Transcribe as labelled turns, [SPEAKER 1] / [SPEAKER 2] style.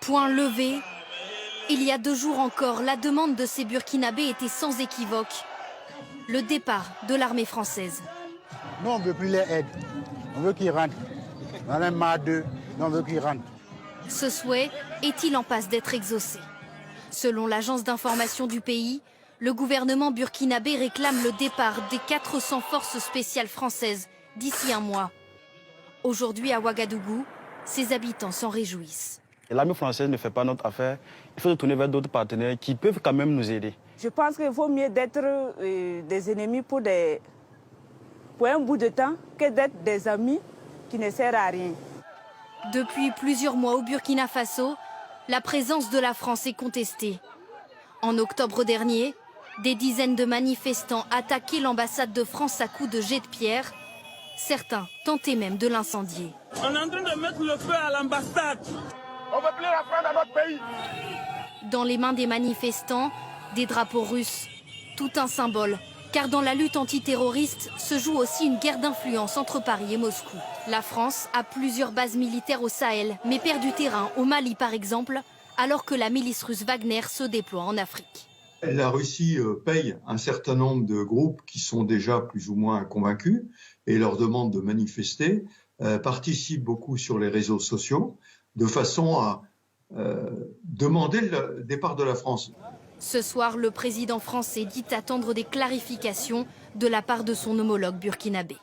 [SPEAKER 1] Point levé. Il y a 2 jours encore, la demande de ces Burkinabés était sans équivoque. Le départ de l'armée française.
[SPEAKER 2] Nous, on ne veut plus les aides. On veut qu'ils rentrent. On en a marre d'eux. Nous, on veut qu'ils rentrent.
[SPEAKER 1] Ce souhait est-il en passe d'être exaucé? Selon l'agence d'information du pays, le gouvernement burkinabé réclame le départ des 400 forces spéciales françaises d'ici un mois. Aujourd'hui à Ouagadougou, ses habitants s'en réjouissent.
[SPEAKER 3] L'armée française ne fait pas notre affaire. Il faut se tourner vers d'autres partenaires qui peuvent quand même nous aider.
[SPEAKER 4] Je pense qu'il vaut mieux d'être des ennemis pour un bout de temps que d'être des amis qui ne servent à rien.
[SPEAKER 1] Depuis plusieurs mois au Burkina Faso, la présence de la France est contestée. En octobre dernier, des dizaines de manifestants attaquaient l'ambassade de France à coups de jets de pierre. Certains tentaient même de l'incendier.
[SPEAKER 5] On est en train de mettre le feu à l'ambassade.
[SPEAKER 6] On ne veut plus la France dans notre pays.
[SPEAKER 1] Dans les mains des manifestants, des drapeaux russes. Tout un symbole, car dans la lutte antiterroriste se joue aussi une guerre d'influence entre Paris et Moscou. La France a plusieurs bases militaires au Sahel, mais perd du terrain au Mali par exemple, alors que la milice russe Wagner se déploie en Afrique.
[SPEAKER 7] La Russie paye un certain nombre de groupes qui sont déjà plus ou moins convaincus et leur demande de manifester, participe beaucoup sur les réseaux sociaux de façon à demander le départ de la France.
[SPEAKER 1] Ce soir, le président français dit attendre des clarifications de la part de son homologue burkinabé.